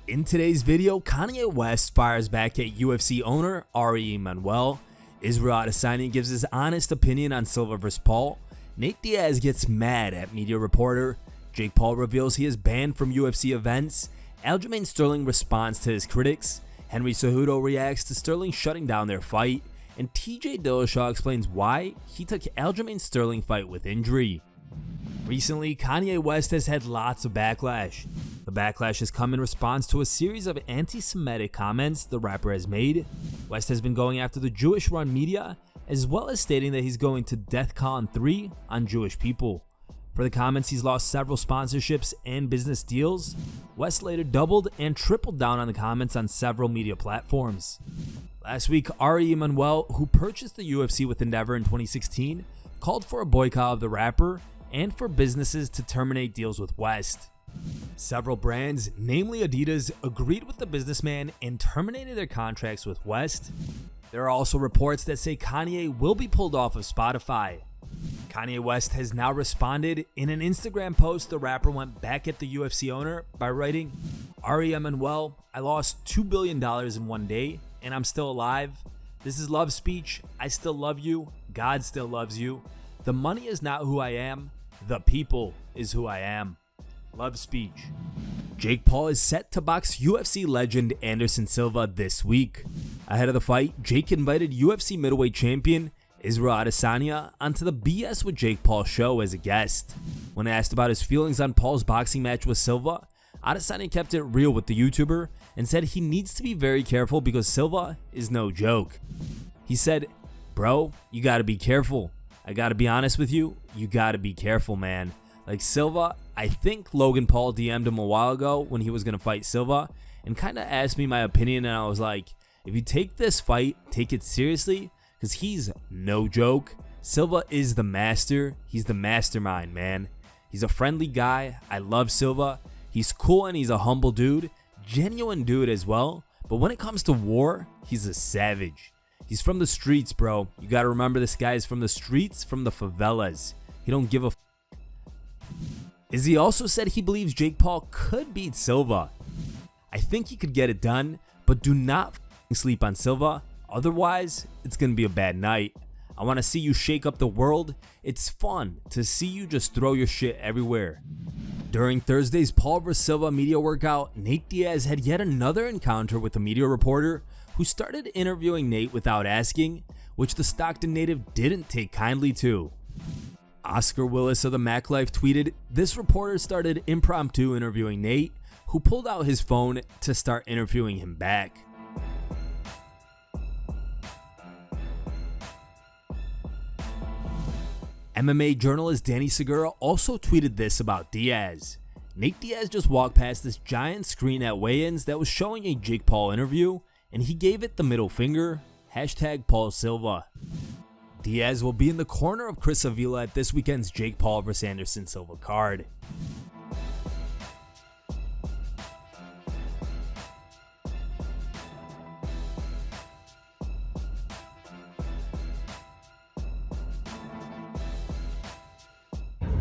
In today's video, Kanye West fires back at UFC owner Ari Emanuel. Israel Adesanya gives his honest opinion on Silva vs. Paul. Nate Diaz gets mad at media reporter. Jake Paul reveals he is banned from UFC events. Aljaman Sterling responds to his critics. Aljo-Cejudo reacts to Sterling shutting down their fight. And TJ Dillashaw explains why he took Aljamain Sterling fight with injury. Recently, Kanye West has had lots of backlash. The backlash has come in response to a series of anti-Semitic comments the rapper has made. West has been going after the Jewish-run media, as well as stating that he's going to DEFCON 3 on Jewish people. For the comments, he's lost several sponsorships and business deals. West later doubled and tripled down on the comments on several media platforms. Last week, Ari Emanuel, who purchased the UFC with Endeavor in 2016, called for a boycott of the rapper and for businesses to terminate deals with West. Several brands, namely Adidas, agreed with the businessman and terminated their contracts with West. There are also reports that say Kanye will be pulled off of Spotify. Kanye West has now responded. In an Instagram post, the rapper went back at the UFC owner by writing, "Ari Emanuel, I lost $2 billion in one day, and I'm still alive. This is love speech. I still love you. God still loves you. The money is not who I am. The people is who I am. Love speech." Jake Paul is set to box UFC legend Anderson Silva this week. Ahead of the fight, Jake invited UFC middleweight champion Israel Adesanya onto the BS with Jake Paul show as a guest. When asked about his feelings on Paul's boxing match with Silva, Adesanya kept it real with the YouTuber and said he needs to be very careful because Silva is no joke. He said, "Bro, you gotta be careful. I gotta be honest with you, you gotta be careful, man. Like Silva, I think Logan Paul DM'd him a while ago when he was gonna fight Silva and kind of asked me my opinion, and I was like, if you take this fight, take it seriously, because he's no joke. Silva is the master. He's the mastermind, man. He's a friendly guy. I love Silva. He's cool and he's a humble dude, genuine dude as well. But when it comes to war, he's a savage. He's from the streets, bro. You gotta remember this guy is from the streets, from the favelas. He don't give a f***." Izzy also said he believes Jake Paul could beat Silva. "I think he could get it done, but do not sleep on Silva. Otherwise, it's gonna be a bad night. I want to see you shake up the world. It's fun to see you just throw your shit everywhere." During Thursday's Paul vs. Silva media workout, Nate Diaz had yet another encounter with a media reporter who started interviewing Nate without asking, which the Stockton native didn't take kindly to. Oscar Willis of the Mac Life tweeted, "This reporter started impromptu interviewing Nate, who pulled out his phone to start interviewing him back." MMA journalist Danny Segura also tweeted this about Diaz. "Nate Diaz just walked past this giant screen at weigh-ins that was showing a Jake Paul interview, and he gave it the middle finger. #Paul Silva." Diaz will be in the corner of Chris Avila at this weekend's Jake Paul vs. Anderson Silva card.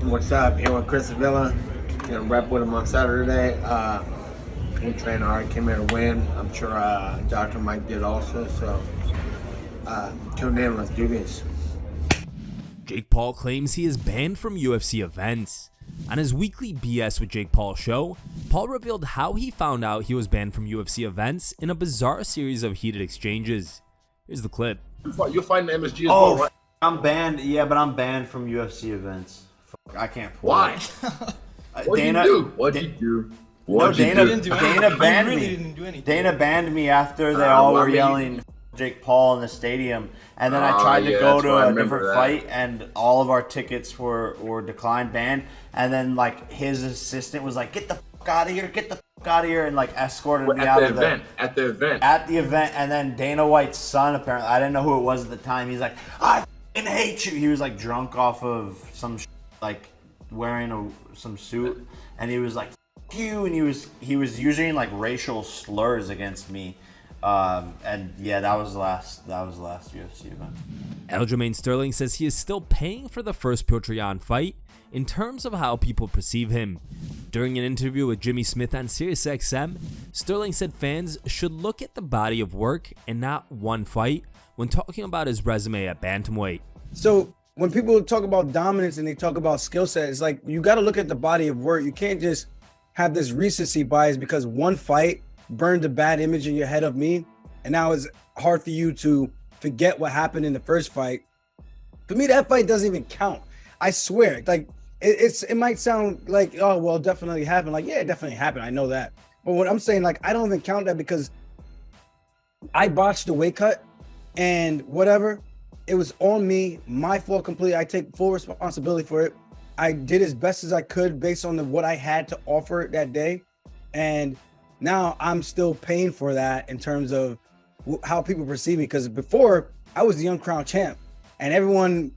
What's up? Here with Chris Avila. Gonna rep with him on Saturday. We trained hard, came here to win. I'm sure Dr. Mike did also. So tune in, let's do this. Jake Paul claims he is banned from UFC events. On his weekly BS with Jake Paul show, Paul revealed how he found out he was banned from UFC events in a bizarre series of heated exchanges. Here's the clip. You're fighting MSG as Oh, well, right? I'm banned. Yeah, but I'm banned from UFC events. Fuck, I can't play. Why? What'd you do? What'd you do? No, Dana, didn't do anything. Dana banned You really me. didn't do anything. Dana banned me after they all well, were I mean- yelling Jake Paul in the stadium, and then I Oh, tried to yeah, go that's to right, I a remember different that. fight, and all of our tickets were declined, banned, and then like his assistant was like, "Get the fuck out of here! Get the fuck out of here!" and like escorted me out of At the event. At the event, and then Dana White's son, apparently, I didn't know who it was at the time. He's like, "I fucking hate you." He was like drunk off of some like wearing some suit, and he was like, "Fuck you," and he was using like racial slurs against me. And yeah, that was the last UFC event. Aljamain Sterling says he is still paying for the first Patreon fight in terms of how people perceive him. During an interview with Jimmy Smith on SiriusXM, Sterling said fans should look at the body of work and not one fight when talking about his resume at bantamweight. So when people talk about dominance and they talk about skill set, it's like you got to look at the body of work. You can't just have this recency bias because one fight burned a bad image in your head of me, and now it's hard for you to forget what happened in the first fight. For me, that fight doesn't even count. I swear. Like it might sound like, oh well, it definitely happened. Like, yeah, it definitely happened. I know that. But what I'm saying, like, I don't even count that because I botched the weight cut and whatever. It was on me, my fault completely. I take full responsibility for it. I did as best as I could based on what I had to offer that day. And now I'm still paying for that in terms of how people perceive me. Because before, I was the uncrowned champ and everyone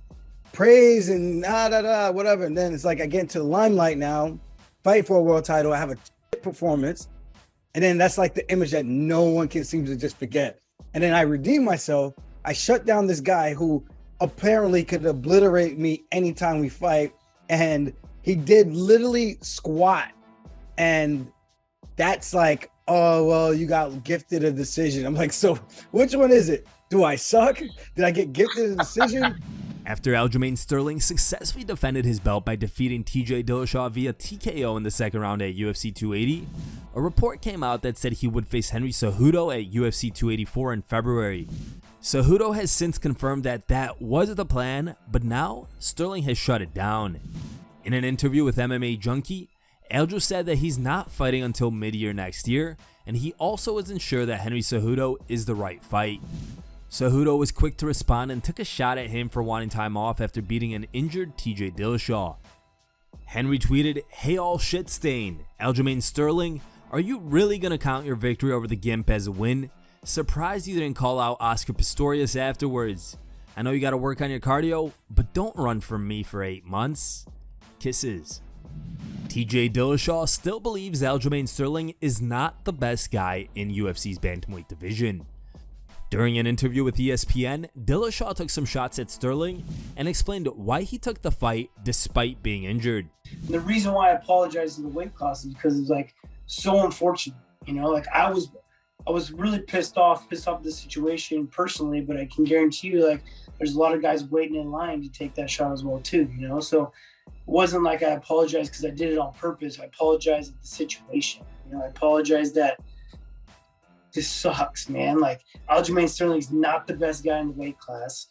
praised and whatever. And then it's like I get into the limelight now, fight for a world title. I have a performance. And then that's like the image that no one can seem to just forget. And then I redeem myself. I shut down this guy who apparently could obliterate me anytime we fight. And he did literally squat. And that's like, oh, well, you got gifted a decision. I'm like, so which one is it? Do I suck? Did I get gifted a decision? After Aljamain Sterling successfully defended his belt by defeating TJ Dillashaw via TKO in the second round at UFC 280, a report came out that said he would face Henry Cejudo at UFC 284 in February. Cejudo has since confirmed that that was the plan, but now Sterling has shut it down. In an interview with MMA Junkie, Aljo said that he's not fighting until mid-year next year, and he also isn't sure that Henry Cejudo is the right fight. Cejudo was quick to respond and took a shot at him for wanting time off after beating an injured TJ Dillashaw. Henry tweeted, "Hey all shit stain, Aljamain Sterling, are you really gonna count your victory over the Gimp as a win? Surprised you didn't call out Oscar Pistorius afterwards. I know you gotta work on your cardio, but don't run from me for 8 months. Kisses." TJ Dillashaw still believes Aljamain Sterling is not the best guy in UFC's bantamweight division. During an interview with ESPN, Dillashaw took some shots at Sterling and explained why he took the fight despite being injured. And the reason why I apologized to the weight class is because it was like so unfortunate, you know, like I was really pissed off the situation personally, but I can guarantee you, like, there's a lot of guys waiting in line to take that shot as well too, you know? So it wasn't like I apologized because I did it on purpose. I apologized at the situation. You know, I apologized that this sucks, man. Like, Aljamain Sterling's not the best guy in the weight class.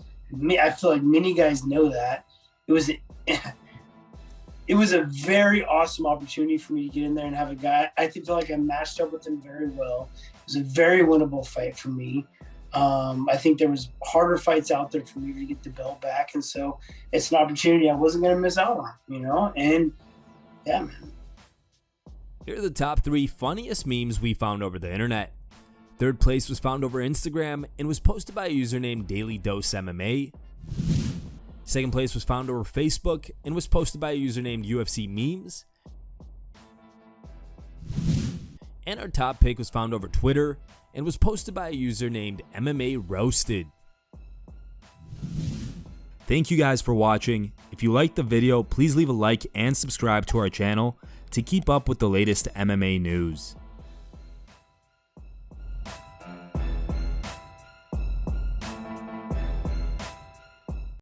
I feel like many guys know that. It was a very awesome opportunity for me to get in there and have a guy. I feel like I matched up with him very well. It was a very winnable fight for me. I think there was harder fights out there for me to get the belt back, and so it's an opportunity I wasn't going to miss out on, you know? And yeah, man. Here are the top 3 funniest memes we found over the internet. Third place was found over Instagram and was posted by a user named Daily Dose MMA. Second place was found over Facebook and was posted by a user named UFC Memes. And our top pick was found over Twitter and was posted by a user named MMA Roasted. Thank you guys for watching. If you liked the video, please leave a like and subscribe to our channel to keep up with the latest MMA news.